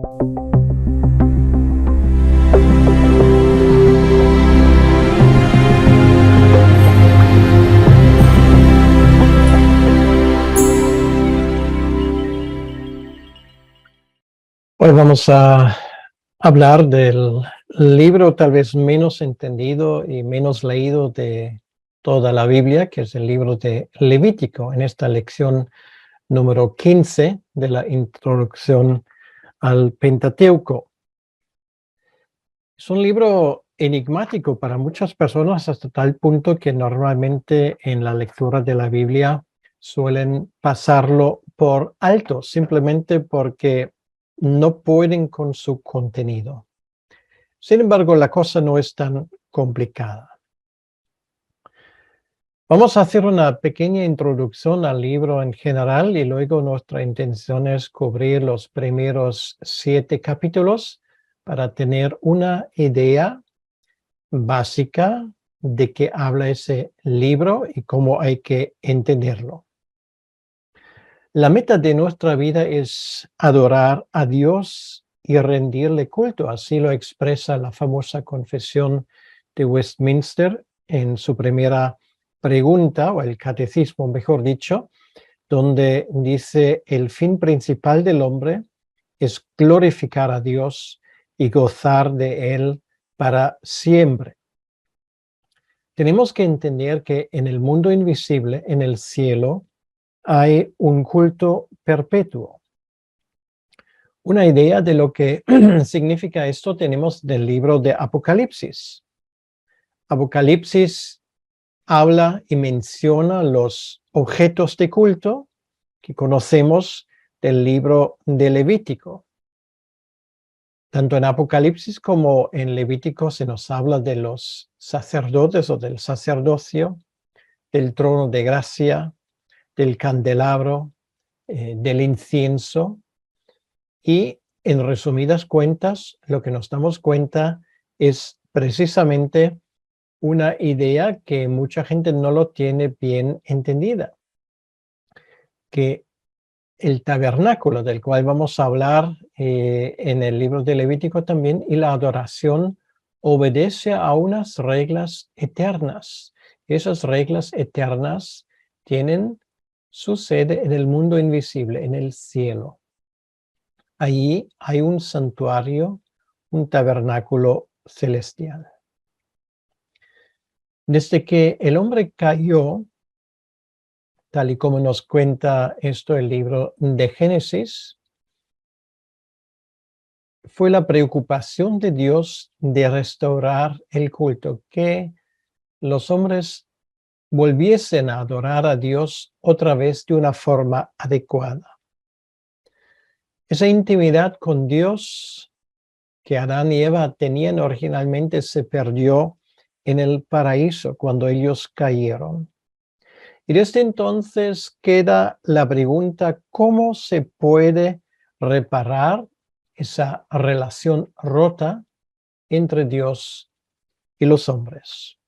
Hoy vamos a hablar del libro tal vez menos entendido y menos leído de toda la Biblia, que es el libro de Levítico, en esta lección número 15 de la introducción al Pentateuco. Es un libro enigmático para muchas personas hasta tal punto que normalmente en la lectura de la Biblia suelen pasarlo por alto, simplemente porque no pueden con su contenido. Sin embargo, la cosa no es tan complicada. Vamos a hacer una pequeña introducción al libro en general y luego nuestra intención es cubrir los primeros 7 capítulos para tener una idea básica de qué habla ese libro y cómo hay que entenderlo. La meta de nuestra vida es adorar a Dios y rendirle culto. Así lo expresa la famosa Confesión de Westminster en su primera pregunta, o el catecismo, mejor dicho, donde dice: el fin principal del hombre es glorificar a Dios y gozar de Él para siempre. Tenemos que entender que en el mundo invisible, en el cielo, hay un culto perpetuo. Una idea de lo que significa esto tenemos del libro de Apocalipsis. Apocalipsis habla y menciona los objetos de culto que conocemos del libro de Levítico. Tanto en Apocalipsis como en Levítico se nos habla de los sacerdotes o del sacerdocio, del trono de gracia, del candelabro, del incienso. Y en resumidas cuentas, lo que nos damos cuenta es precisamente una idea que mucha gente no lo tiene bien entendida, que el tabernáculo, del cual vamos a hablar en el libro de Levítico también, y la adoración obedece a unas reglas eternas. Esas reglas eternas tienen su sede en el mundo invisible, en el cielo. Allí hay un santuario, un tabernáculo celestial. Desde que el hombre cayó, tal y como nos cuenta esto el libro de Génesis, fue la preocupación de Dios de restaurar el culto, que los hombres volviesen a adorar a Dios otra vez de una forma adecuada. Esa intimidad con Dios que Adán y Eva tenían originalmente se perdió en el paraíso cuando ellos cayeron. Y desde entonces queda la pregunta: ¿cómo se puede reparar esa relación rota entre Dios y los hombres?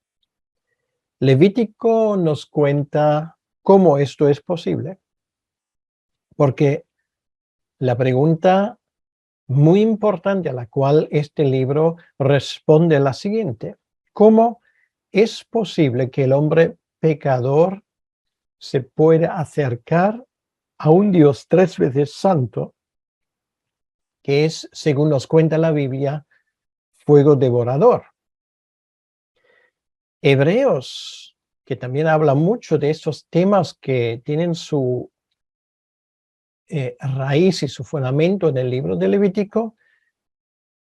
Levítico nos cuenta cómo esto es posible, porque la pregunta muy importante a la cual este libro responde la siguiente: ¿cómo es posible que el hombre pecador se pueda acercar a un Dios 3 veces santo, que es, según nos cuenta la Biblia, fuego devorador? Hebreos, que también habla mucho de estos temas que tienen su raíz y su fundamento en el libro de Levítico,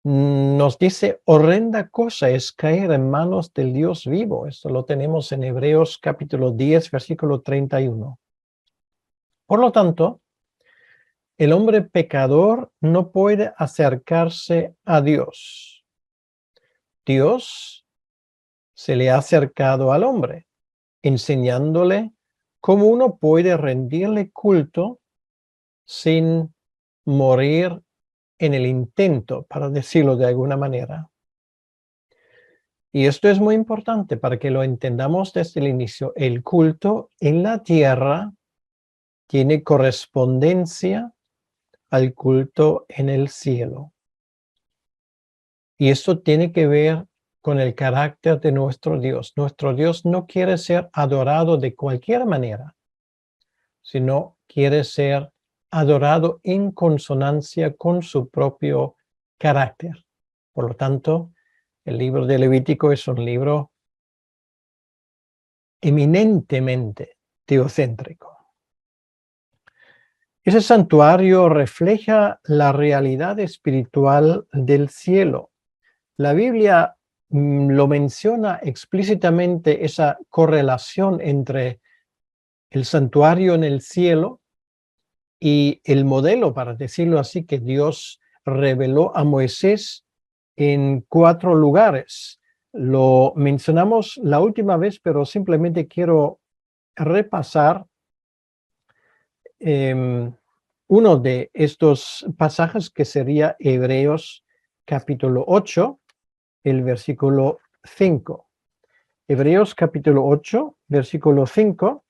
nos dice: horrenda cosa es caer en manos del Dios vivo. Esto lo tenemos en Hebreos capítulo 10, versículo 31. Por lo tanto, el hombre pecador no puede acercarse a Dios. Dios se le ha acercado al hombre, enseñándole cómo uno puede rendirle culto sin morir en el intento, para decirlo de alguna manera. Y esto es muy importante para que lo entendamos desde el inicio. El culto en la tierra tiene correspondencia al culto en el cielo. Y esto tiene que ver con el carácter de nuestro Dios. Nuestro Dios no quiere ser adorado de cualquier manera, sino quiere ser adorado en consonancia con su propio carácter. Por lo tanto, el libro de Levítico es un libro eminentemente teocéntrico. Ese santuario refleja la realidad espiritual del cielo. La Biblia lo menciona explícitamente, esa correlación entre el santuario en el cielo y el modelo, para decirlo así, que Dios reveló a Moisés en 4 lugares. Lo mencionamos la última vez, pero simplemente quiero repasar uno de estos pasajes, que sería Hebreos capítulo 8, el versículo 5. Hebreos capítulo 8, versículo 5,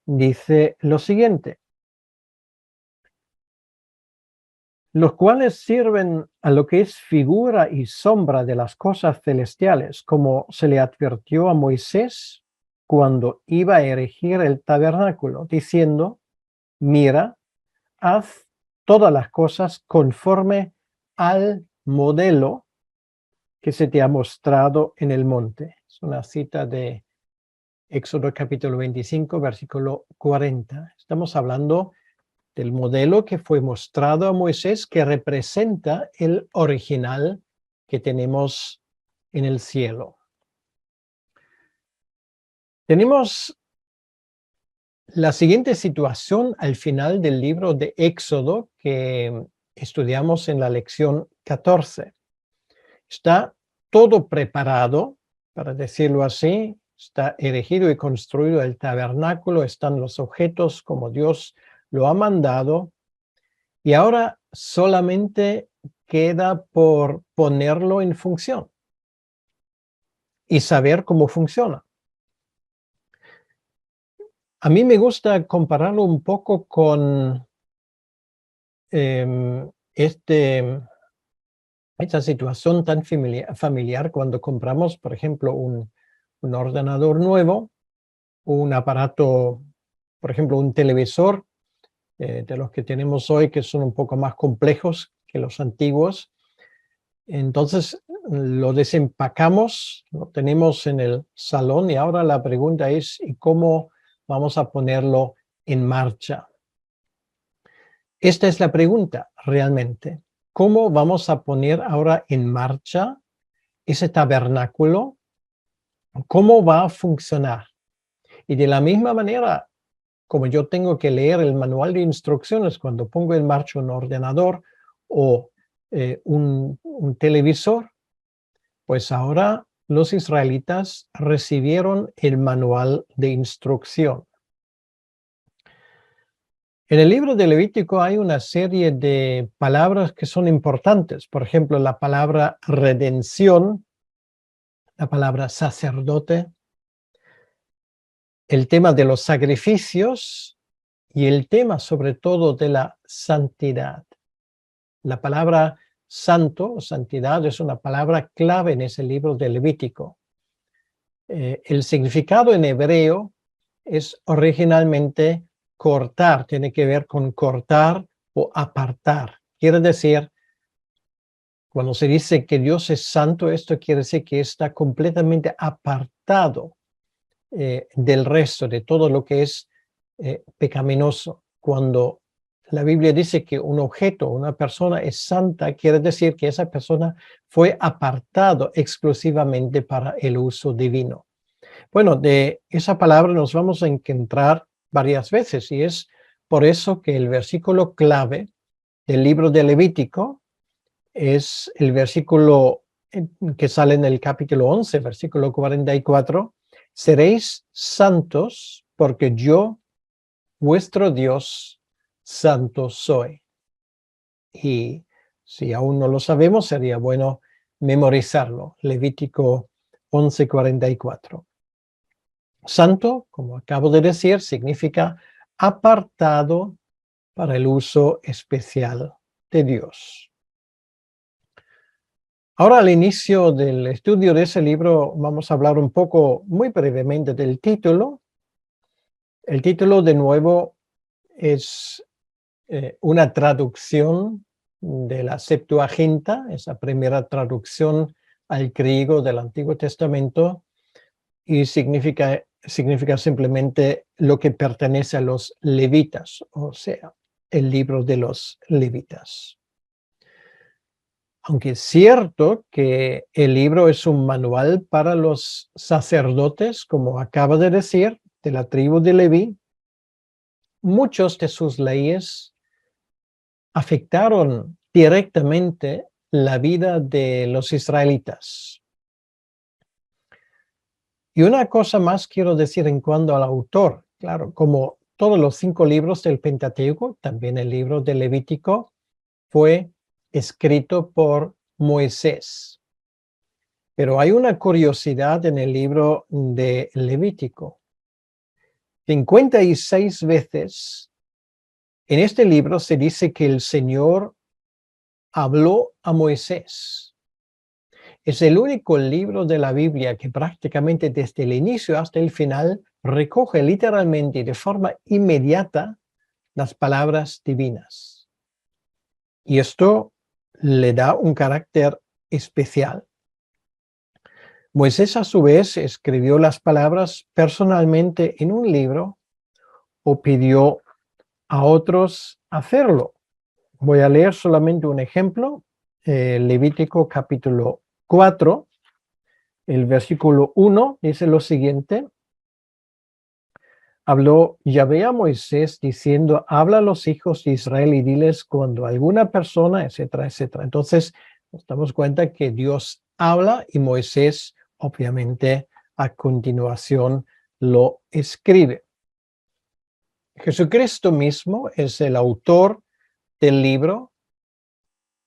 dice lo siguiente: los cuales sirven a lo que es figura y sombra de las cosas celestiales, como se le advirtió a Moisés cuando iba a erigir el tabernáculo, diciendo: mira, haz todas las cosas conforme al modelo que se te ha mostrado en el monte. Es una cita de Éxodo capítulo 25, versículo 40. Estamos hablando del modelo que fue mostrado a Moisés, que representa el original que tenemos en el cielo. Tenemos la siguiente situación al final del libro de Éxodo, que estudiamos en la lección 14. Está todo preparado, para decirlo así. Está erigido y construido el tabernáculo, están los objetos como Dios lo ha mandado, y ahora solamente queda por ponerlo en función y saber cómo funciona. A mí me gusta compararlo un poco con esta situación tan familiar cuando compramos, por ejemplo, un ordenador nuevo, un aparato, por ejemplo, un televisor de los que tenemos hoy, que son un poco más complejos que los antiguos. Entonces lo desempacamos, lo tenemos en el salón, y ahora la pregunta es: ¿y cómo vamos a ponerlo en marcha? Esta es la pregunta realmente. ¿Cómo vamos a poner ahora en marcha ese tabernáculo? ¿Cómo va a funcionar? Y de la misma manera, como yo tengo que leer el manual de instrucciones cuando pongo en marcha un ordenador o un televisor, pues ahora los israelitas recibieron el manual de instrucción. En el libro de Levítico hay una serie de palabras que son importantes. Por ejemplo, la palabra redención, la palabra sacerdote, el tema de los sacrificios y el tema sobre todo de la santidad. La palabra santo o santidad es una palabra clave en ese libro de Levítico. El significado en hebreo es originalmente cortar, tiene que ver con cortar o apartar. Quiere decir, cuando se dice que Dios es santo, esto quiere decir que está completamente apartado del resto, de todo lo que es pecaminoso. Cuando la Biblia dice que un objeto, una persona es santa, quiere decir que esa persona fue apartado exclusivamente para el uso divino. Bueno, de esa palabra nos vamos a encontrar varias veces, y es por eso que el versículo clave del libro de Levítico es el versículo que sale en el capítulo 11, versículo 44. Seréis santos porque yo, vuestro Dios, santo soy. Y si aún no lo sabemos, sería bueno memorizarlo. Levítico 11:44. Santo, como acabo de decir, significa apartado para el uso especial de Dios. Ahora, al inicio del estudio de ese libro, vamos a hablar un poco, muy brevemente, del título. El título, de nuevo, es una traducción de la Septuaginta, esa primera traducción al griego del Antiguo Testamento, y significa simplemente lo que pertenece a los levitas, o sea, el libro de los levitas. Aunque es cierto que el libro es un manual para los sacerdotes, como acaba de decir, de la tribu de Leví, muchos de sus leyes afectaron directamente la vida de los israelitas. Y una cosa más quiero decir en cuanto al autor. Claro, como todos los 5 libros del Pentateuco, también el libro de Levítico fue escrito por Moisés. Pero hay una curiosidad en el libro de Levítico. 56 veces en este libro se dice que el Señor habló a Moisés. Es el único libro de la Biblia que prácticamente desde el inicio hasta el final recoge literalmente y de forma inmediata las palabras divinas. Y esto le da un carácter especial. Moisés, a su vez, escribió las palabras personalmente en un libro o pidió a otros hacerlo. Voy a leer solamente un ejemplo. Levítico capítulo 4, el versículo 1 dice lo siguiente: habló Yahvé a Moisés diciendo, habla a los hijos de Israel y diles cuando alguna persona, etcétera, etcétera. Entonces nos damos cuenta que Dios habla y Moisés, obviamente, a continuación lo escribe. Jesucristo mismo es el autor del libro.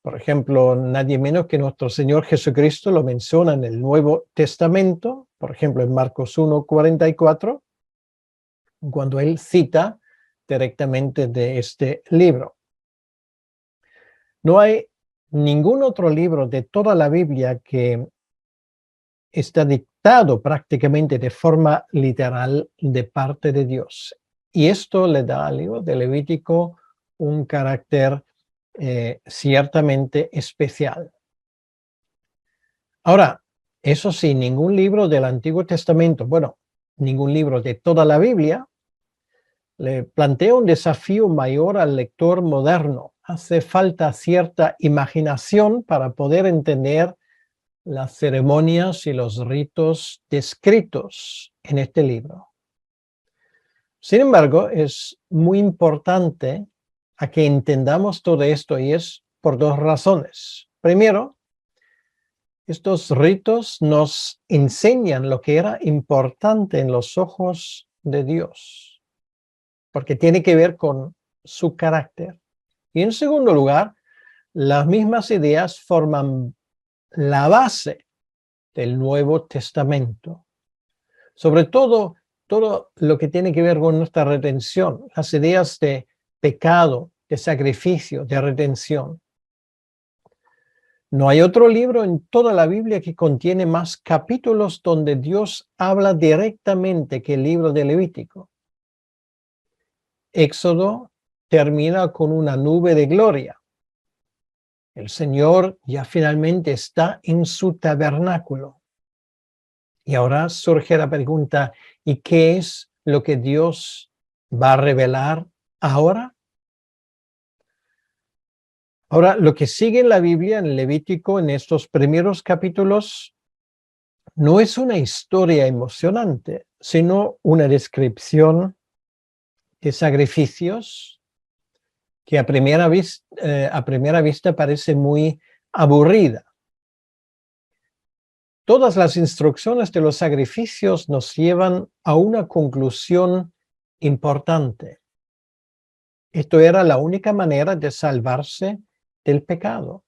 Por ejemplo, nadie menos que nuestro Señor Jesucristo lo menciona en el Nuevo Testamento, por ejemplo, en Marcos 1:44, cuando él cita directamente de este libro. No hay ningún otro libro de toda la Biblia que está dictado prácticamente de forma literal de parte de Dios. Y esto le da al libro de Levítico un carácter ciertamente especial. Ahora, eso sí, ningún libro del Antiguo Testamento, bueno, ningún libro de toda la Biblia, le plantea un desafío mayor al lector moderno. Hace falta cierta imaginación para poder entender las ceremonias y los ritos descritos en este libro. Sin embargo, es muy importante a que entendamos todo esto, y es por 2 razones. Primero, estos ritos nos enseñan lo que era importante en los ojos de Dios, porque tiene que ver con su carácter. Y en segundo lugar, las mismas ideas forman la base del Nuevo Testamento. Sobre todo lo que tiene que ver con nuestra redención, las ideas de pecado, de sacrificio, de redención. No hay otro libro en toda la Biblia que contiene más capítulos donde Dios habla directamente que el libro de Levítico. Éxodo termina con una nube de gloria. El Señor ya finalmente está en su tabernáculo. Y ahora surge la pregunta, ¿y qué es lo que Dios va a revelar ahora? Ahora, lo que sigue en la Biblia, en Levítico, en estos primeros capítulos, no es una historia emocionante, sino una descripción de sacrificios que a primera vista parece muy aburrida. Todas las instrucciones de los sacrificios nos llevan a una conclusión importante. Esto era la única manera de salvarse del pecado.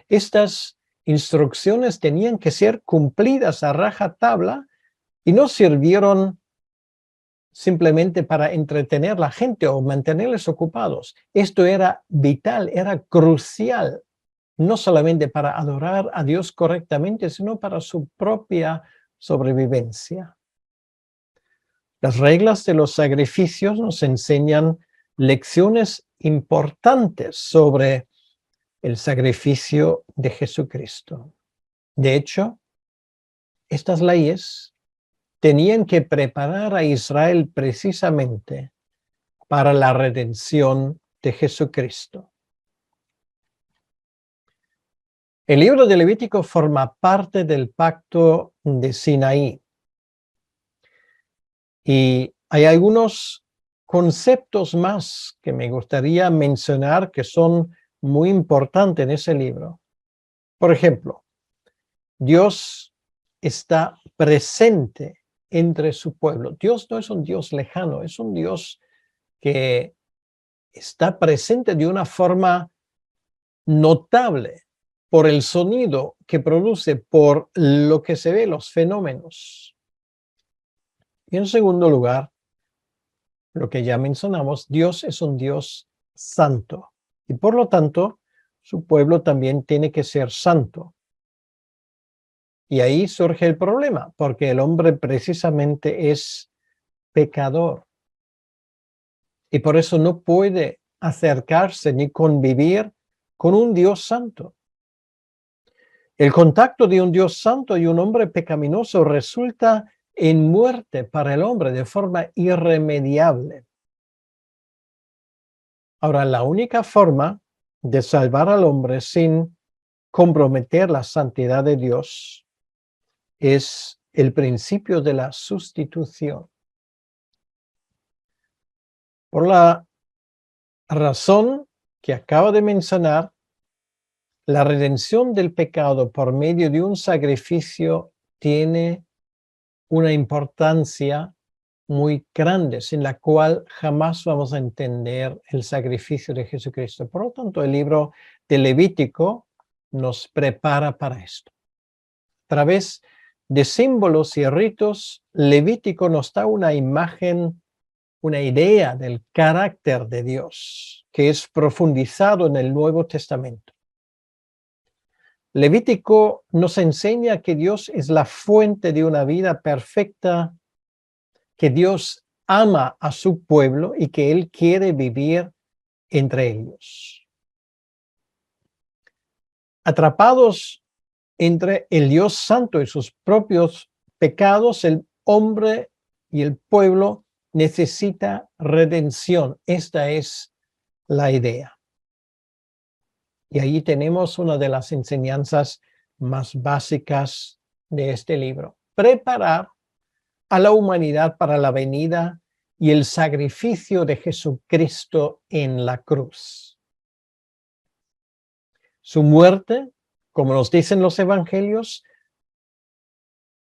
Estas instrucciones tenían que ser cumplidas a rajatabla y no sirvieron simplemente para entretener a la gente o mantenerles ocupados. Esto era vital, era crucial, no solamente para adorar a Dios correctamente, sino para su propia sobrevivencia. Las reglas de los sacrificios nos enseñan lecciones importantes sobre el sacrificio de Jesucristo. De hecho, estas leyes tenían que preparar a Israel precisamente para la redención de Jesucristo. El libro de Levítico forma parte del pacto de Sinaí. Y hay algunos conceptos más que me gustaría mencionar que son muy importantes en ese libro. Por ejemplo, Dios está presente entre su pueblo. Dios no es un Dios lejano, es un Dios que está presente de una forma notable por el sonido que produce, por lo que se ve, los fenómenos. Y en segundo lugar, lo que ya mencionamos, Dios es un Dios santo. Y por lo tanto, su pueblo también tiene que ser santo. Y ahí surge el problema, porque el hombre precisamente es pecador. Y por eso no puede acercarse ni convivir con un Dios santo. El contacto de un Dios santo y un hombre pecaminoso resulta en muerte para el hombre de forma irremediable. Ahora, la única forma de salvar al hombre sin comprometer la santidad de Dios es el principio de la sustitución. Por la razón que acabo de mencionar, la redención del pecado por medio de un sacrificio tiene una importancia muy grande, sin la cual jamás vamos a entender el sacrificio de Jesucristo. Por lo tanto, el libro de Levítico nos prepara para esto. A través de símbolos y ritos, Levítico nos da una imagen, una idea del carácter de Dios, que es profundizado en el Nuevo Testamento. Levítico nos enseña que Dios es la fuente de una vida perfecta, que Dios ama a su pueblo y que Él quiere vivir entre ellos. Atrapados entre el Dios Santo y sus propios pecados, el hombre y el pueblo necesita redención. Esta es la idea. Y ahí tenemos una de las enseñanzas más básicas de este libro. Preparar a la humanidad para la venida y el sacrificio de Jesucristo en la cruz. Su muerte, como nos dicen los evangelios,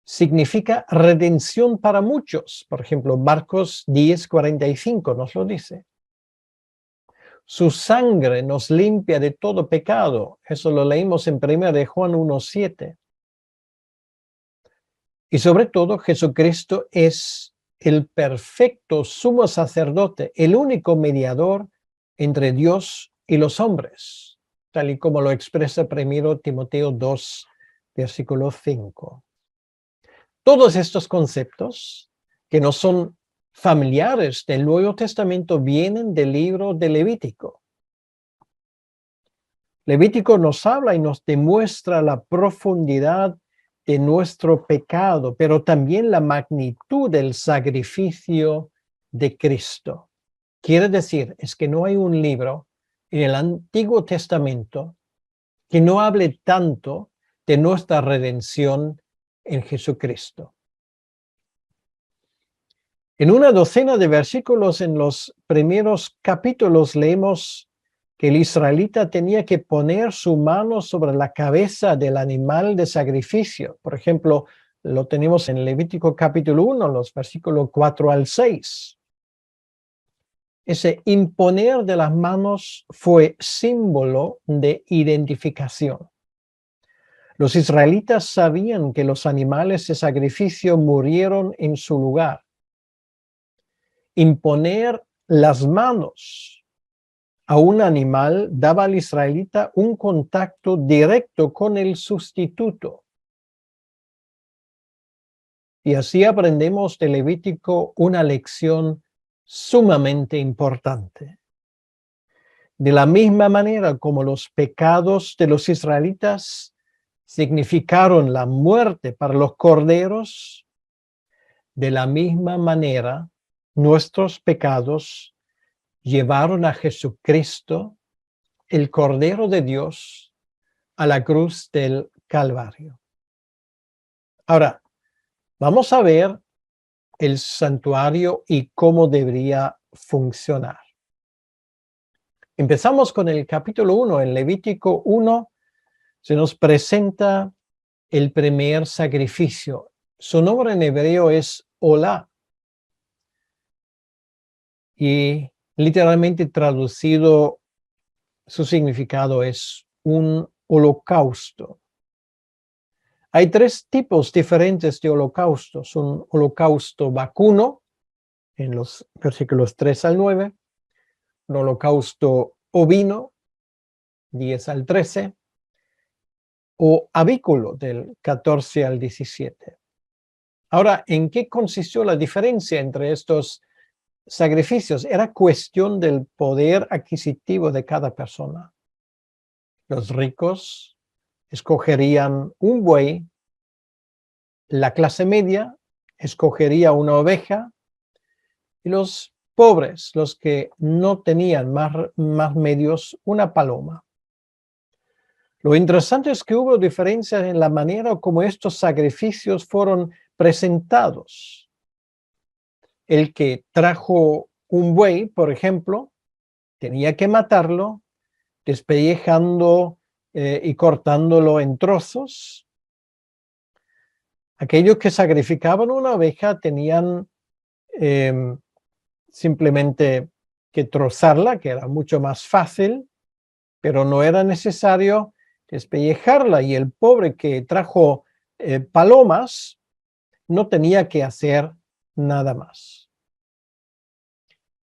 significa redención para muchos. Por ejemplo, Marcos 10:45 nos lo dice. Su sangre nos limpia de todo pecado. Eso lo leímos en 1 de Juan 1:7. Y sobre todo, Jesucristo es el perfecto sumo sacerdote, el único mediador entre Dios y los hombres, tal y como lo expresa 1 Timoteo 2, versículo 5. Todos estos conceptos, que no son familiares del Nuevo Testamento, vienen del libro de Levítico. Levítico nos habla y nos demuestra la profundidad de nuestro pecado, pero también la magnitud del sacrificio de Cristo. Quiere decir, es que no hay un libro en el Antiguo Testamento que no hable tanto de nuestra redención en Jesucristo. En una docena de versículos en los primeros capítulos leemos que el israelita tenía que poner su mano sobre la cabeza del animal de sacrificio. Por ejemplo, lo tenemos en Levítico capítulo 1, los versículos 4 al 6. Ese imponer de las manos fue símbolo de identificación. Los israelitas sabían que los animales de sacrificio murieron en su lugar. Imponer las manos a un animal daba al israelita un contacto directo con el sustituto. Y así aprendemos de Levítico una lección sumamente importante. De la misma manera como los pecados de los israelitas significaron la muerte para los corderos, de la misma manera nuestros pecados llevaron a Jesucristo, el Cordero de Dios, a la cruz del Calvario. Ahora, vamos a ver el santuario y cómo debería funcionar. Empezamos con el capítulo 1. En Levítico 1 se nos presenta el primer sacrificio. Su nombre en hebreo es Olá y literalmente traducido su significado es un holocausto. Hay tres tipos diferentes de holocaustos. Un holocausto vacuno, en los versículos 3 al 9, un holocausto ovino, 10 al 13, o avícola del 14 al 17. Ahora, ¿en qué consistió la diferencia entre estos sacrificios? Era cuestión del poder adquisitivo de cada persona. Los ricos escogerían un buey, la clase media escogería una oveja y los pobres, los que no tenían más medios, una paloma. Lo interesante es que hubo diferencias en la manera como estos sacrificios fueron presentados. El que trajo un buey, por ejemplo, tenía que matarlo, despellejando y cortándolo en trozos. Aquellos que sacrificaban una oveja tenían simplemente que trozarla, que era mucho más fácil, pero no era necesario despellejarla, y el pobre que trajo palomas no tenía que hacer nada más.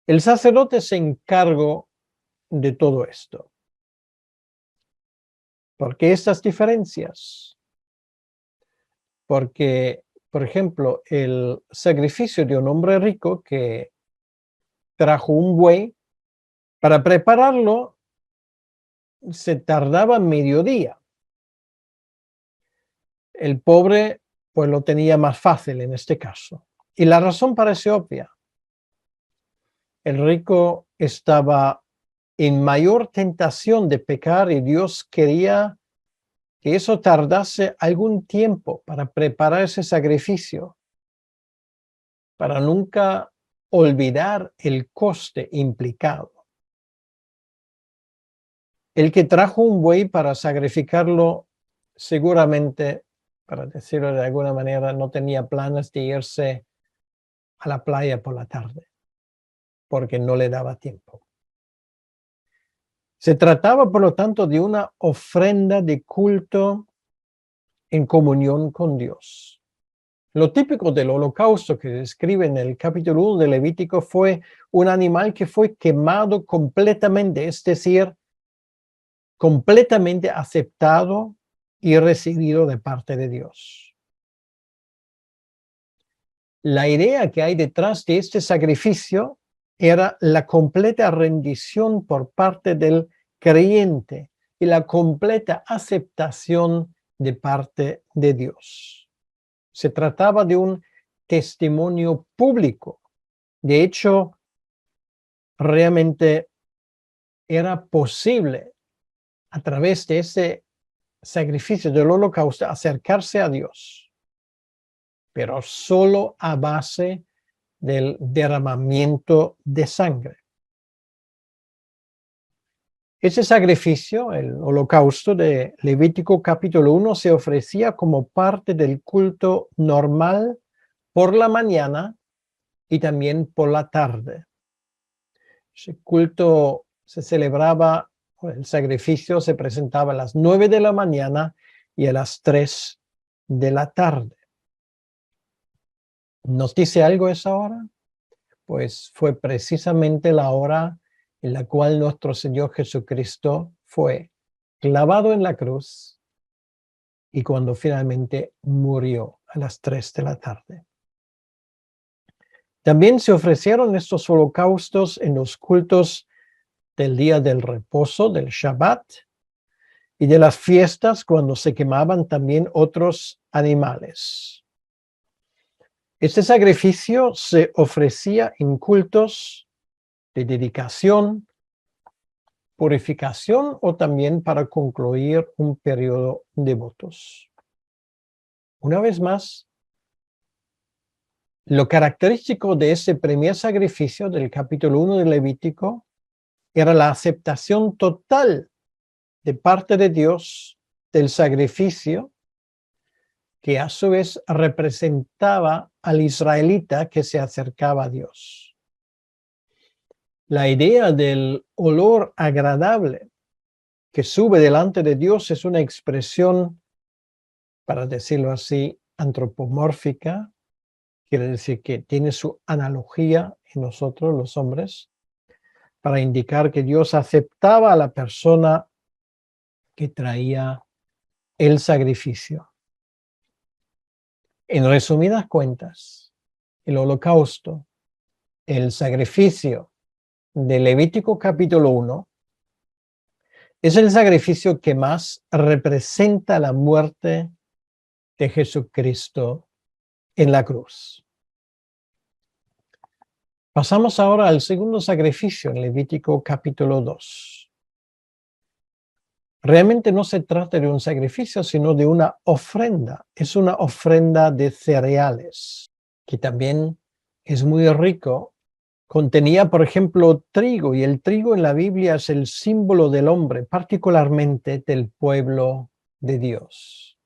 El sacerdote se encargó de todo esto. ¿Por qué estas diferencias? Porque, por ejemplo, el sacrificio de un hombre rico que trajo un buey, para prepararlo se tardaba mediodía. El pobre pues lo tenía más fácil en este caso. Y la razón parece obvia. El rico estaba en mayor tentación de pecar y Dios quería que eso tardase algún tiempo para preparar ese sacrificio, para nunca olvidar el coste implicado. El que trajo un buey para sacrificarlo, seguramente, para decirlo de alguna manera, no tenía planes de irse a la playa por la tarde, porque no le daba tiempo. Se trataba, por lo tanto, de una ofrenda de culto en comunión con Dios. Lo típico del holocausto que describe en el capítulo 1 de Levítico fue un animal que fue quemado completamente, es decir, completamente aceptado y recibido de parte de Dios. La idea que hay detrás de este sacrificio era la completa rendición por parte del creyente y la completa aceptación de parte de Dios. Se trataba de un testimonio público. De hecho, realmente era posible a través de ese sacrificio del holocausto acercarse a Dios, pero solo a base del derramamiento de sangre. Ese sacrificio, el holocausto de Levítico capítulo 1, se ofrecía como parte del culto normal por la mañana y también por la tarde. Ese culto se celebraba, el sacrificio se presentaba a las 9 de la mañana y a las 3 de la tarde. ¿Nos dice algo esa hora? pues fue precisamente la hora en la cual nuestro Señor Jesucristo fue clavado en la cruz y cuando finalmente murió a las 3 de la tarde. También se ofrecieron estos holocaustos en los cultos del día del reposo, del Shabbat, y de las fiestas cuando se quemaban también otros animales. Este sacrificio se ofrecía en cultos de dedicación, purificación o también para concluir un periodo de votos. Una vez más, lo característico de ese primer sacrificio del capítulo 1 de Levítico era la aceptación total de parte de Dios del sacrificio que a su vez representaba al israelita que se acercaba a Dios. La idea del olor agradable que sube delante de Dios es una expresión, para decirlo así, antropomórfica, quiere decir que tiene su analogía en nosotros los hombres, para indicar que Dios aceptaba a la persona que traía el sacrificio. En resumidas cuentas, el holocausto, el sacrificio de Levítico capítulo 1, es el sacrificio que más representa la muerte de Jesucristo en la cruz. Pasamos ahora al segundo sacrificio en Levítico capítulo 2. Realmente no se trata de un sacrificio, sino de una ofrenda. Es una ofrenda de cereales, que también es muy rico. Contenía, por ejemplo, trigo, y el trigo en la Biblia es el símbolo del hombre, particularmente del pueblo de Dios.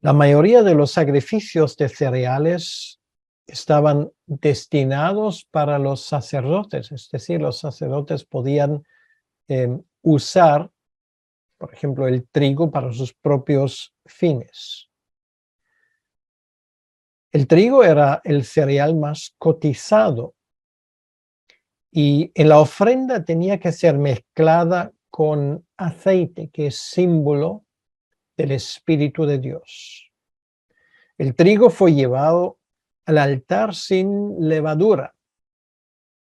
La mayoría de los sacrificios de cereales estaban destinados para los sacerdotes, es decir, los sacerdotes podían usar, por ejemplo, el trigo para sus propios fines. El trigo era el cereal más cotizado y en la ofrenda tenía que ser mezclada con aceite, que es símbolo del Espíritu de Dios. El trigo fue llevado al altar sin levadura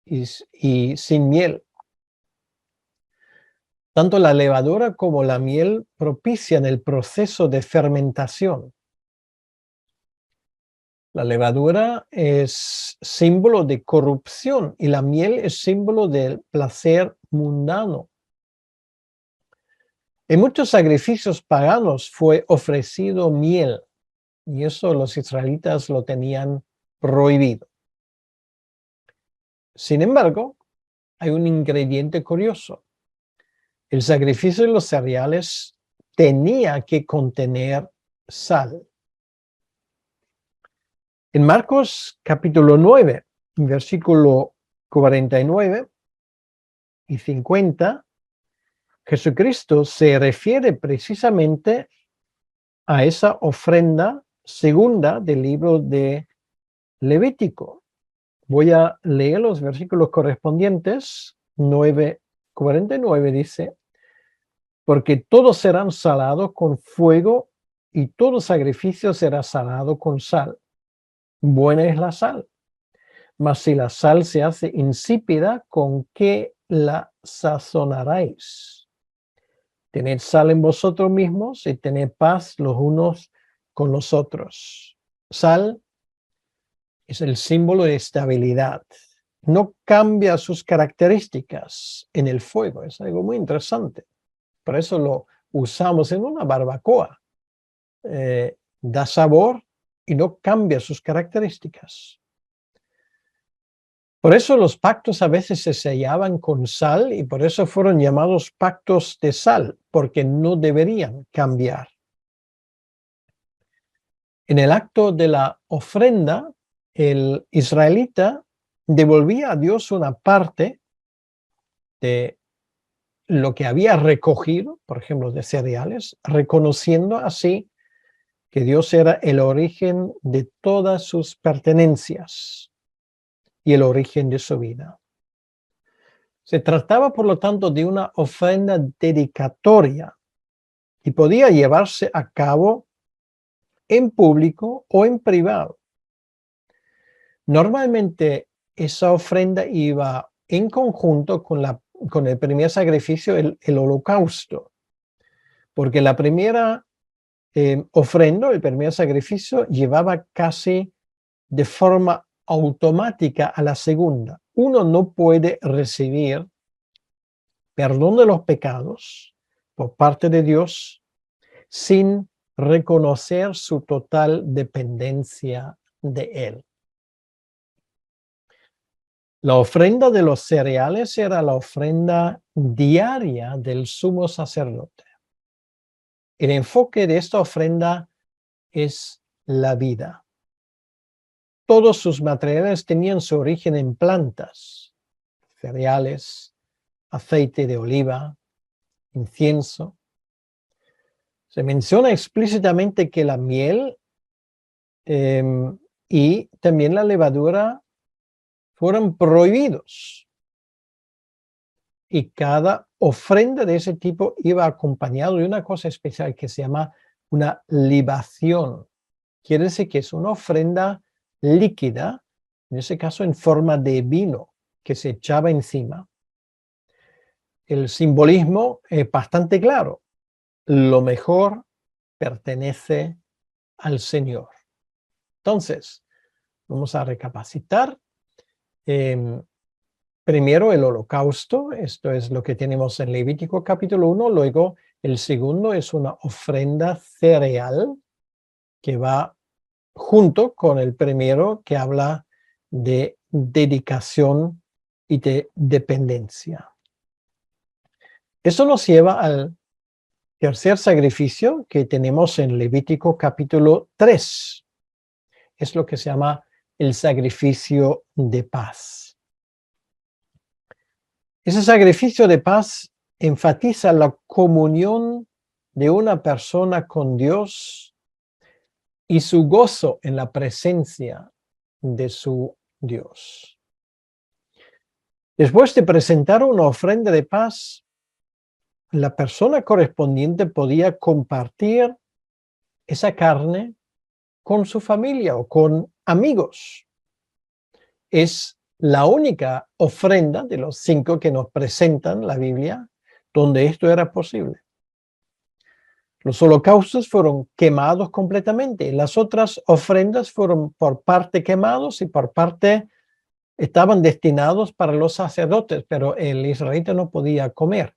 y sin miel. Tanto la levadura como la miel propician el proceso de fermentación. La levadura es símbolo de corrupción y la miel es símbolo del placer mundano. En muchos sacrificios paganos fue ofrecido miel y eso los israelitas lo tenían prohibido. Sin embargo, hay un ingrediente curioso. El sacrificio de los cereales tenía que contener sal. En Marcos capítulo 9, versículo 49 y 50, Jesucristo se refiere precisamente a esa ofrenda segunda del libro de Levítico. Voy a leer los versículos correspondientes. 9:49 dice: porque todos serán salados con fuego y todo sacrificio será salado con sal. Buena es la sal, mas si la sal se hace insípida, ¿con qué la sazonaréis? Tened sal en vosotros mismos y tened paz los unos con los otros. Sal es el símbolo de estabilidad. No cambia sus características en el fuego. Es algo muy interesante. Por eso lo usamos en una barbacoa. Da sabor y no cambia sus características. Por eso los pactos a veces se sellaban con sal y por eso fueron llamados pactos de sal, porque no deberían cambiar. En el acto de la ofrenda, el israelita devolvía a Dios una parte de lo que había recogido, por ejemplo, de cereales, reconociendo así que Dios era el origen de todas sus pertenencias. y el origen de su vida. Se trataba, por lo tanto, de una ofrenda dedicatoria y podía llevarse a cabo en público o en privado. Normalmente esa ofrenda iba en conjunto con el primer sacrificio, el holocausto, porque la primera ofrenda, el primer sacrificio, llevaba casi de forma automática a la segunda. Uno no puede recibir perdón de los pecados por parte de Dios sin reconocer su total dependencia de Él. La ofrenda de los cereales era la ofrenda diaria del sumo sacerdote. El enfoque de esta ofrenda es la vida. Todos sus materiales tenían su origen en plantas, cereales, aceite de oliva, incienso. Se menciona explícitamente que la miel y también la levadura fueron prohibidos. Y cada ofrenda de ese tipo iba acompañado de una cosa especial que se llama una libación. Quiere decir que es una ofrenda líquida, en ese caso en forma de vino, que se echaba encima. El simbolismo es bastante claro. Lo mejor pertenece al Señor. Entonces, vamos a recapacitar. Primero el holocausto, esto es lo que tenemos en Levítico capítulo 1. Luego el segundo es una ofrenda cereal que va junto con el primero que habla de dedicación y de dependencia. Eso nos lleva al tercer sacrificio que tenemos en Levítico capítulo 3. Es lo que se llama el sacrificio de paz. Ese sacrificio de paz enfatiza la comunión de una persona con Dios y su gozo en la presencia de su Dios. Después de presentar una ofrenda de paz, la persona correspondiente podía compartir esa carne con su familia o con amigos. Es la única ofrenda de los 5 que nos presentan la Biblia donde esto era posible. Los holocaustos fueron quemados completamente. Las otras ofrendas fueron por parte quemados y por parte estaban destinados para los sacerdotes, pero el israelita no podía comer.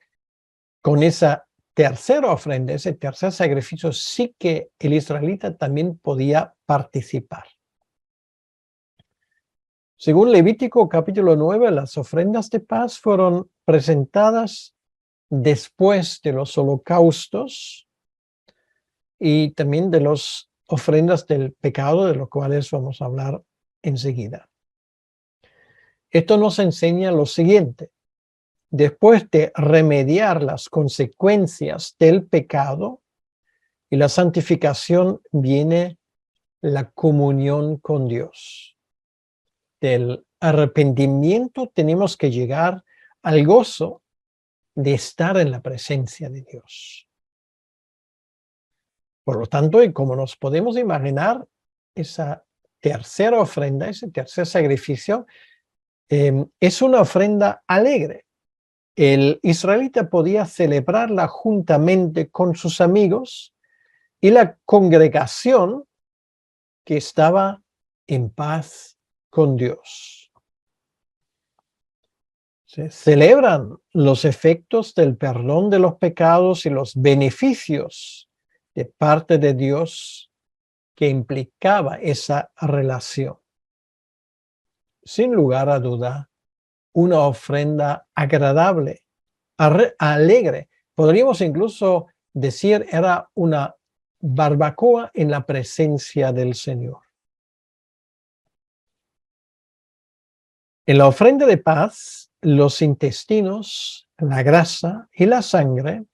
Con esa tercera ofrenda, ese tercer sacrificio, sí que el israelita también podía participar. Según Levítico capítulo 9, las ofrendas de paz fueron presentadas después de los holocaustos y también de las ofrendas del pecado, de los cuales vamos a hablar enseguida. Esto nos enseña lo siguiente. Después de remediar las consecuencias del pecado y la santificación, viene la comunión con Dios. Del arrepentimiento tenemos que llegar al gozo de estar en la presencia de Dios. Por lo tanto, y como nos podemos imaginar, esa tercera ofrenda, ese tercer sacrificio, es una ofrenda alegre. El israelita podía celebrarla juntamente con sus amigos y la congregación que estaba en paz con Dios. Se celebran los efectos del perdón de los pecados y los beneficios de parte de Dios que implicaba esa relación. Sin lugar a duda, una ofrenda agradable, alegre. Podríamos incluso decir era una barbacoa en la presencia del Señor. En la ofrenda de paz, los intestinos, la grasa y la sangre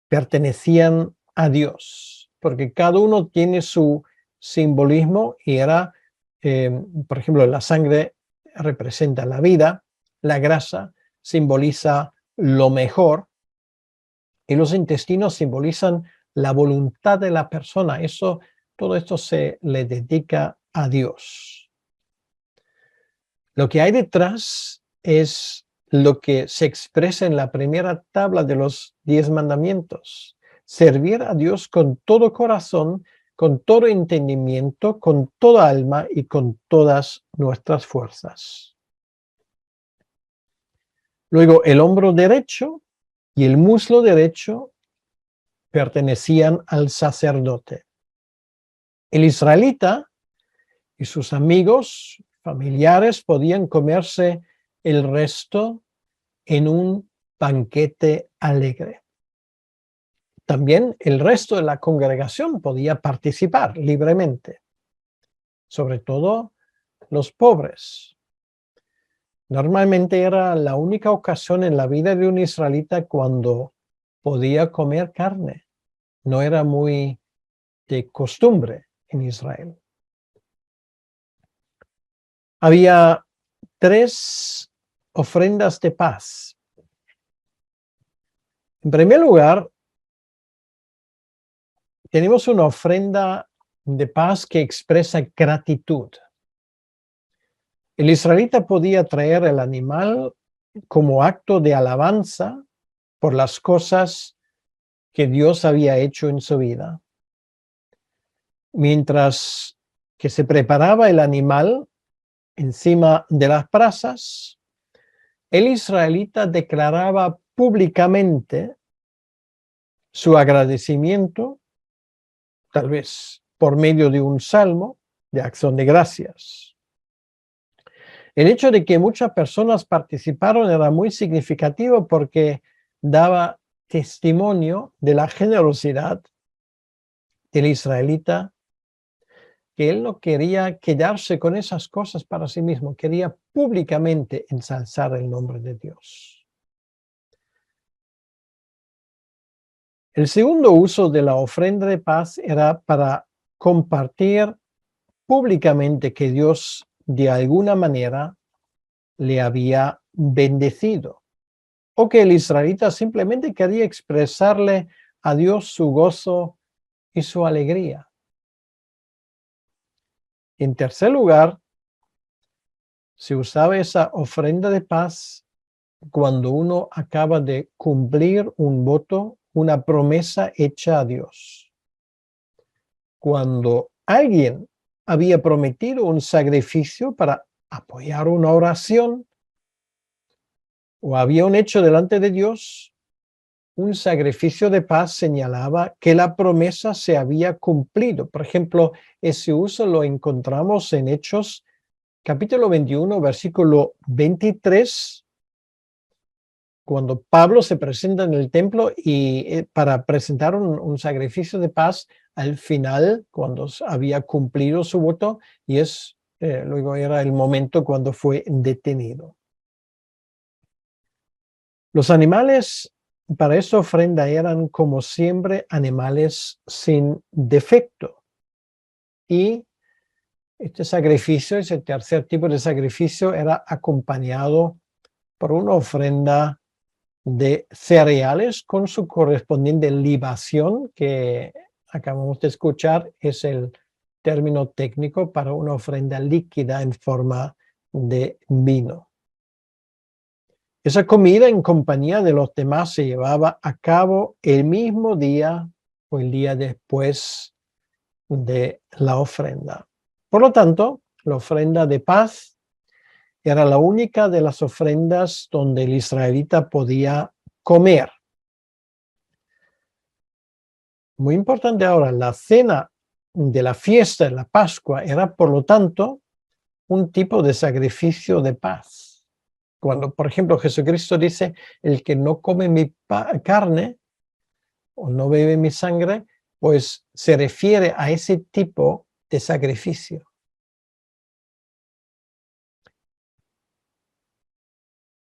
pertenecían a Dios, porque cada uno tiene su simbolismo y era, por ejemplo, la sangre representa la vida, la grasa simboliza lo mejor y los intestinos simbolizan la voluntad de la persona. Todo esto se le dedica a Dios. Lo que hay detrás es lo que se expresa en la primera tabla de los 10 mandamientos. Servir a Dios con todo corazón, con todo entendimiento, con toda alma y con todas nuestras fuerzas. Luego, el hombro derecho y el muslo derecho pertenecían al sacerdote. El israelita y sus amigos, familiares, podían comerse el resto en un banquete alegre. También el resto de la congregación podía participar libremente, sobre todo los pobres. Normalmente era la única ocasión en la vida de un israelita cuando podía comer carne. No era muy de costumbre en Israel. Había 3 ofrendas de paz. En primer lugar, tenemos una ofrenda de paz que expresa gratitud. El israelita podía traer el animal como acto de alabanza por las cosas que Dios había hecho en su vida. Mientras que se preparaba el animal encima de las brasas, el israelita declaraba públicamente su agradecimiento, tal vez por medio de un salmo de acción de gracias. El hecho de que muchas personas participaron era muy significativo porque daba testimonio de la generosidad del israelita, que él no quería quedarse con esas cosas para sí mismo, quería públicamente ensalzar el nombre de Dios. El segundo uso de la ofrenda de paz era para compartir públicamente que Dios de alguna manera le había bendecido, o que el israelita simplemente quería expresarle a Dios su gozo y su alegría. En tercer lugar, se usaba esa ofrenda de paz cuando uno acaba de cumplir un voto, una promesa hecha a Dios. Cuando alguien había prometido un sacrificio para apoyar una oración o había un hecho delante de Dios, un sacrificio de paz señalaba que la promesa se había cumplido. Por ejemplo, ese uso lo encontramos en Hechos capítulo 21, versículo 23, cuando Pablo se presenta en el templo y para presentar un sacrificio de paz al final, cuando había cumplido su voto, y luego era el momento cuando fue detenido. Los animales para esa ofrenda eran, como siempre, animales sin defecto. Y este sacrificio, ese tercer tipo de sacrificio, era acompañado por una ofrenda de cereales con su correspondiente libación, que acabamos de escuchar, es el término técnico para una ofrenda líquida en forma de vino. Esa comida en compañía de los demás se llevaba a cabo el mismo día o el día después de la ofrenda. Por lo tanto, la ofrenda de paz era la única de las ofrendas donde el israelita podía comer. Muy importante ahora, la cena de la fiesta de la Pascua era, por lo tanto, un tipo de sacrificio de paz. Cuando, por ejemplo, Jesucristo dice, el que no come mi carne o no bebe mi sangre, pues se refiere a ese tipo de sacrificio.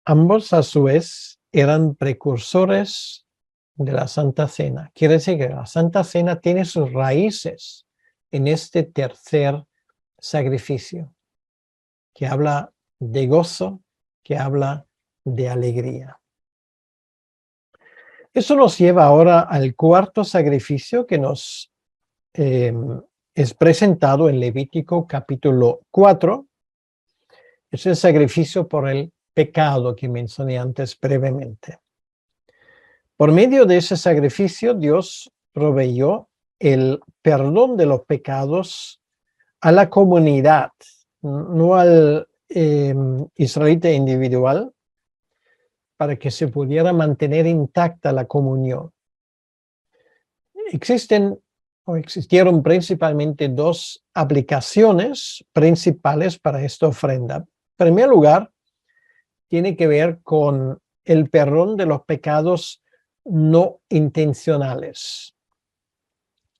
Ambos, a su vez, eran precursores de la Santa Cena. Quiere decir que la Santa Cena tiene sus raíces en este tercer sacrificio, que habla de gozo, que habla de alegría. Eso nos lleva ahora al cuarto sacrificio que nos es presentado en Levítico capítulo 4. Es el sacrificio por el pecado que mencioné antes brevemente. Por medio de ese sacrificio, Dios proveyó el perdón de los pecados a la comunidad, no al israelita individual, para que se pudiera mantener intacta la comunión. Existieron principalmente dos aplicaciones principales para esta ofrenda. En primer lugar, tiene que ver con el perdón de los pecados no intencionales.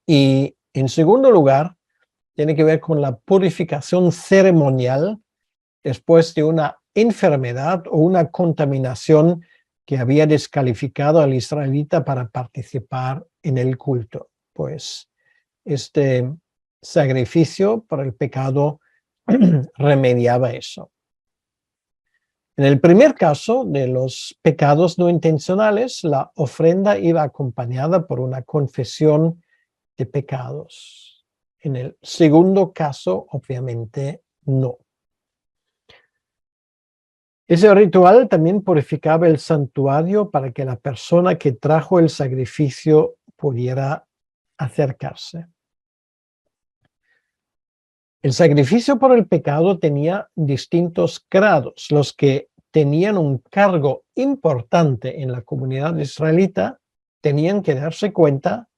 Y en segundo lugar, tiene que ver con la purificación ceremonial después de una enfermedad o una contaminación que había descalificado al israelita para participar en el culto. Pues este sacrificio por el pecado remediaba eso. En el primer caso de los pecados no intencionales, la ofrenda iba acompañada por una confesión de pecados. En el segundo caso, obviamente, no. Ese ritual también purificaba el santuario para que la persona que trajo el sacrificio pudiera acercarse. El sacrificio por el pecado tenía distintos grados. Los que tenían un cargo importante en la comunidad israelita tenían que darse cuenta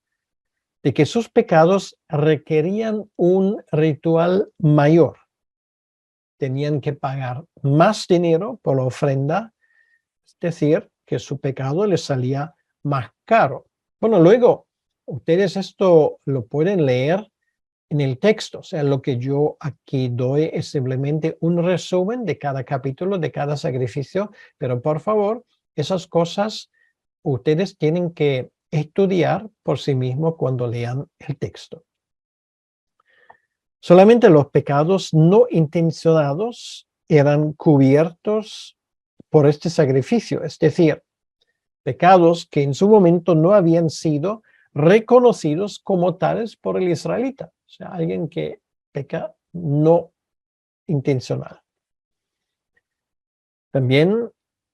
de que sus pecados requerían un ritual mayor. Tenían que pagar más dinero por la ofrenda, es decir, que su pecado les salía más caro. Bueno, luego, ustedes esto lo pueden leer en el texto, o sea, lo que yo aquí doy es simplemente un resumen de cada capítulo, de cada sacrificio, pero por favor, esas cosas ustedes tienen que estudiar por sí mismos cuando lean el texto. Solamente los pecados no intencionados eran cubiertos por este sacrificio, es decir, pecados que en su momento no habían sido reconocidos como tales por el israelita, o sea, alguien que peca no intencional. También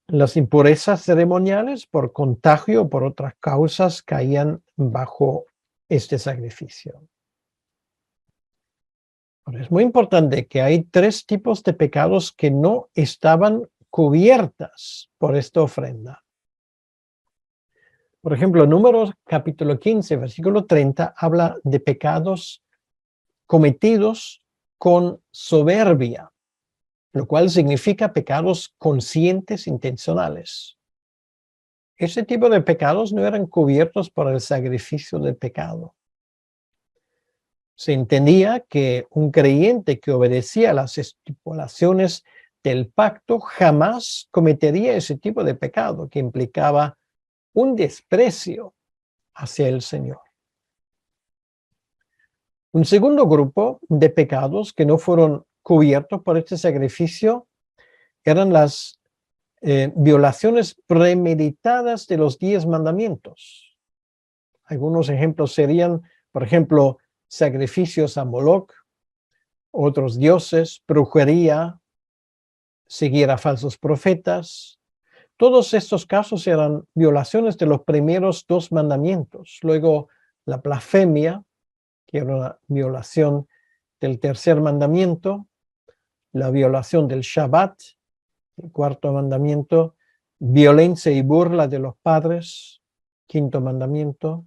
las impurezas ceremoniales por contagio o por otras causas caían bajo este sacrificio. Ahora, es muy importante que hay tres tipos de pecados que no estaban cubiertas por esta ofrenda. Por ejemplo, Números capítulo 15, versículo 30, habla de pecados cometidos con soberbia, lo cual significa pecados conscientes, intencionales. Ese tipo de pecados no eran cubiertos por el sacrificio del pecado. Se entendía que un creyente que obedecía las estipulaciones del pacto jamás cometería ese tipo de pecado que implicaba un desprecio hacia el Señor. Un segundo grupo de pecados que no fueron cubiertos por este sacrificio eran las violaciones premeditadas de los 10 mandamientos. Algunos ejemplos serían, por ejemplo, sacrificios a Moloch, otros dioses, brujería, seguir a falsos profetas. Todos estos casos eran violaciones de los primeros 2 mandamientos. Luego, la blasfemia, que era una violación del tercer mandamiento, la violación del Shabbat, el cuarto mandamiento, violencia y burla de los padres, quinto mandamiento,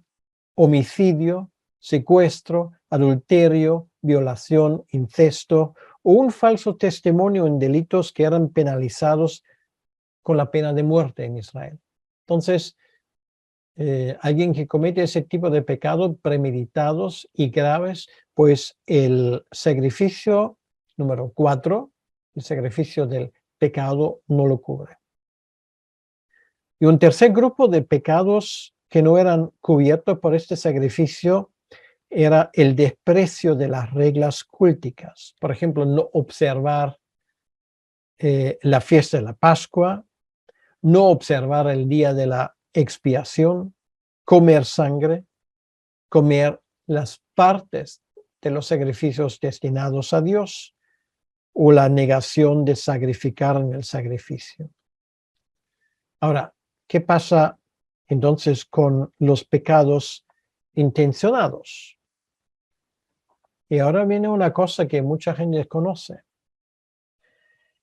homicidio, secuestro, adulterio, violación, incesto o un falso testimonio en delitos que eran penalizados con la pena de muerte en Israel. Entonces, alguien que comete ese tipo de pecados premeditados y graves, pues el sacrificio número 4, el sacrificio del pecado, no lo cubre. Y un tercer grupo de pecados que no eran cubiertos por este sacrificio era el desprecio de las reglas culticas. Por ejemplo, no observar la fiesta de la Pascua, no observar el día de la expiación, comer sangre, comer las partes de los sacrificios destinados a Dios o la negación de sacrificar en el sacrificio. Ahora, ¿qué pasa entonces con los pecados intencionados? Y ahora viene una cosa que mucha gente desconoce.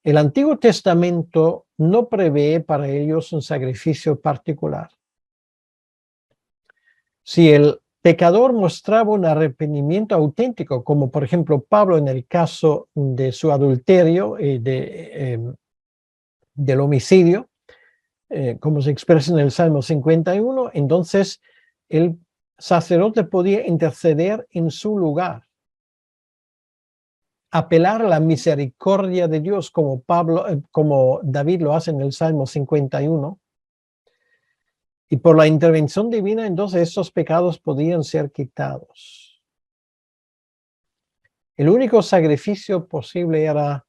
El Antiguo Testamento no prevé para ellos un sacrificio particular. Si el pecador mostraba un arrepentimiento auténtico, como por ejemplo Pablo en el caso de su adulterio y del homicidio, como se expresa en el Salmo 51, entonces el sacerdote podía interceder en su lugar, apelar a la misericordia de Dios, como David lo hace en el Salmo 51. Y por la intervención divina, entonces estos pecados podían ser quitados. El único sacrificio posible era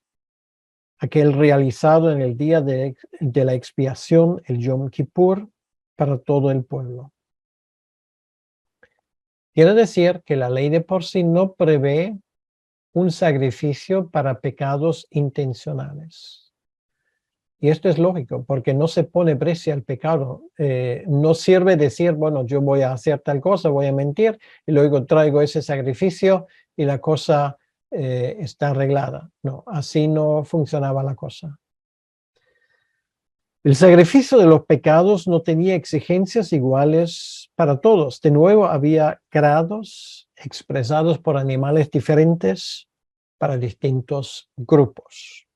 aquel realizado en el día de la expiación, el Yom Kippur, para todo el pueblo. Quiere decir que la ley de por sí no prevé un sacrificio para pecados intencionales. Y esto es lógico, porque no se pone precio al pecado. No sirve decir, bueno, yo voy a hacer tal cosa, voy a mentir, y luego traigo ese sacrificio y la cosa está arreglada. No, así no funcionaba la cosa. El sacrificio de los pecados no tenía exigencias iguales para todos. De nuevo, había grados expresados por animales diferentes para distintos grupos.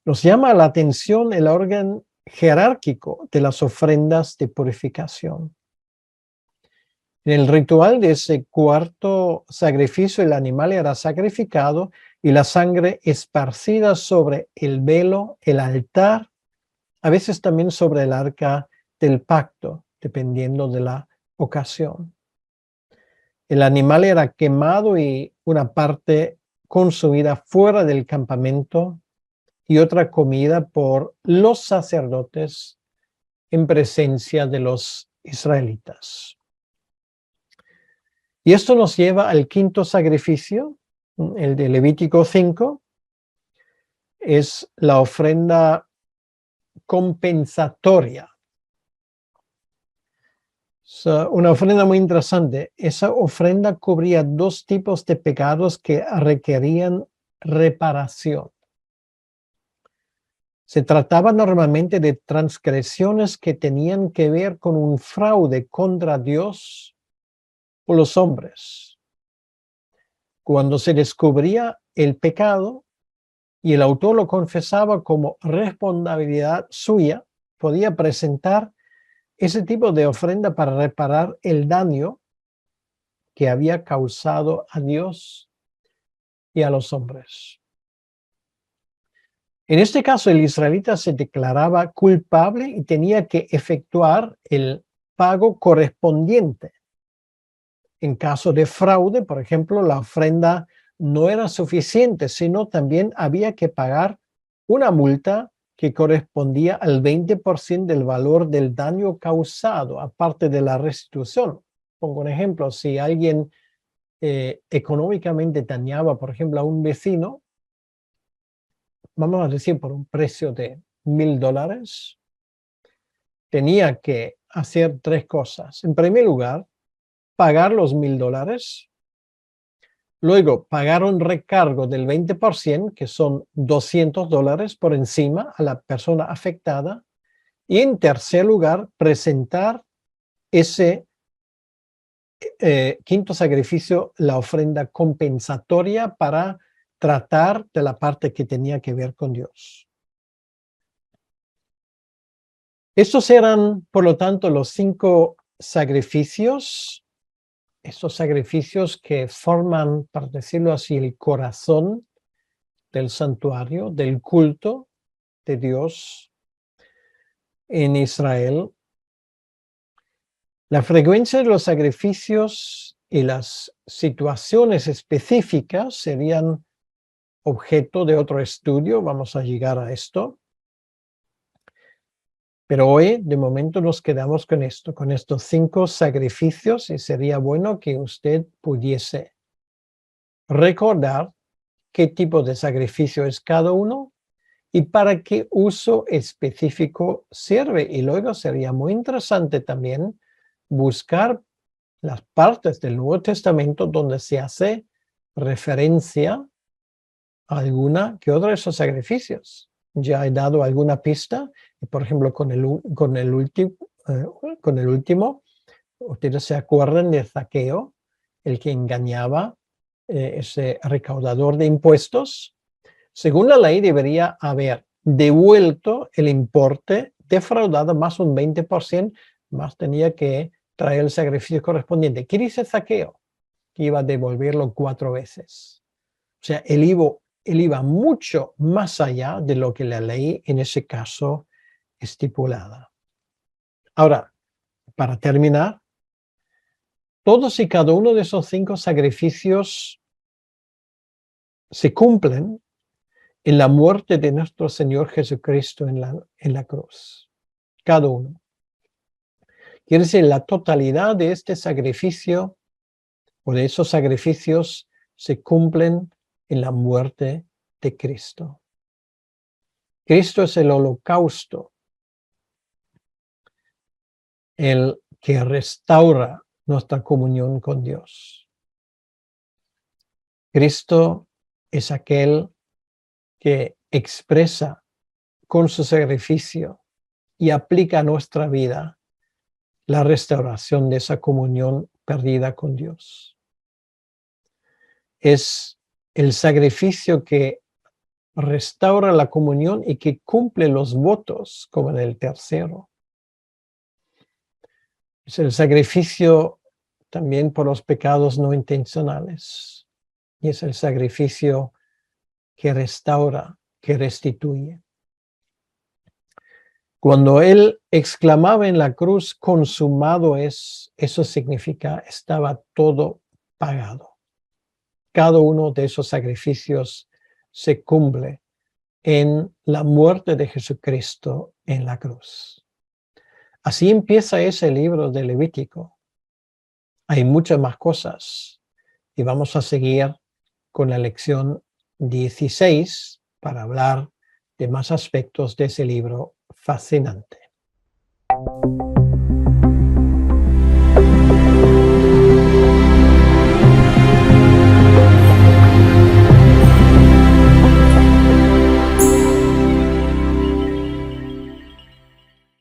Nos llama la atención el orden jerárquico de las ofrendas de purificación. En el ritual de ese cuarto sacrificio, el animal era sacrificado y la sangre esparcida sobre el velo, el altar, a veces también sobre el arca del pacto, dependiendo de la ocasión. El animal era quemado y una parte consumida fuera del campamento y otra comida por los sacerdotes en presencia de los israelitas. Y esto nos lleva al quinto sacrificio, el de Levítico 5, es la ofrenda compensatoria. Es una ofrenda muy interesante. Esa ofrenda cubría dos tipos de pecados que requerían reparación. Se trataba normalmente de transgresiones que tenían que ver con un fraude contra Dios o los hombres. Cuando se descubría el pecado y el autor lo confesaba como responsabilidad suya, podía presentar ese tipo de ofrenda para reparar el daño que había causado a Dios y a los hombres. En este caso, el israelita se declaraba culpable y tenía que efectuar el pago correspondiente. En caso de fraude, por ejemplo, la ofrenda no era suficiente, sino también había que pagar una multa que correspondía al 20% del valor del daño causado, aparte de la restitución. Pongo un ejemplo, si alguien económicamente dañaba, por ejemplo, a un vecino, vamos a decir por un precio de $1,000, tenía que hacer tres cosas. En primer lugar, pagar los $1,000, luego pagar un recargo del 20%, que son $200 por encima a la persona afectada, y en tercer lugar, presentar ese quinto sacrificio, la ofrenda compensatoria para tratar de la parte que tenía que ver con Dios. Estos eran, por lo tanto, los 5 sacrificios, estos sacrificios que forman, para decirlo así, el corazón del santuario, del culto de Dios en Israel. La frecuencia de los sacrificios y las situaciones específicas serían objeto de otro estudio, vamos a llegar a esto. Pero hoy, de momento, nos quedamos con esto, con estos 5 sacrificios, y sería bueno que usted pudiese recordar qué tipo de sacrificio es cada uno y para qué uso específico sirve. Y luego sería muy interesante también buscar las partes del Nuevo Testamento donde se hace referencia a alguna que otra de esos sacrificios. Ya he dado alguna pista, por ejemplo, con el último, ustedes se acuerdan de Zaqueo, el que engañaba, ese recaudador de impuestos. Según la ley, debería haber devuelto el importe defraudado más un 20%, más tenía que traer el sacrificio correspondiente. ¿Qué dice Zaqueo? Que iba a devolverlo 4 veces. O sea, él iba mucho más allá de lo que la ley en ese caso estipulaba. Ahora, para terminar, todos y cada uno de esos 5 sacrificios se cumplen en la muerte de nuestro Señor Jesucristo en la cruz. Cada uno. Quiere decir, la totalidad de este sacrificio o de esos sacrificios se cumplen en la muerte de Cristo. Cristo es el holocausto, el que restaura nuestra comunión con Dios. Cristo es aquel que expresa con su sacrificio y aplica a nuestra vida la restauración de esa comunión perdida con Dios. Es el sacrificio que restaura la comunión y que cumple los votos, como en el tercero. Es el sacrificio también por los pecados no intencionales. Y es el sacrificio que restaura, que restituye. Cuando él exclamaba en la cruz, consumado es, eso significa, estaba todo pagado. Cada uno de esos sacrificios se cumple en la muerte de Jesucristo en la cruz. Así empieza ese libro de Levítico. Hay muchas más cosas y vamos a seguir con la lección 16 para hablar de más aspectos de ese libro fascinante.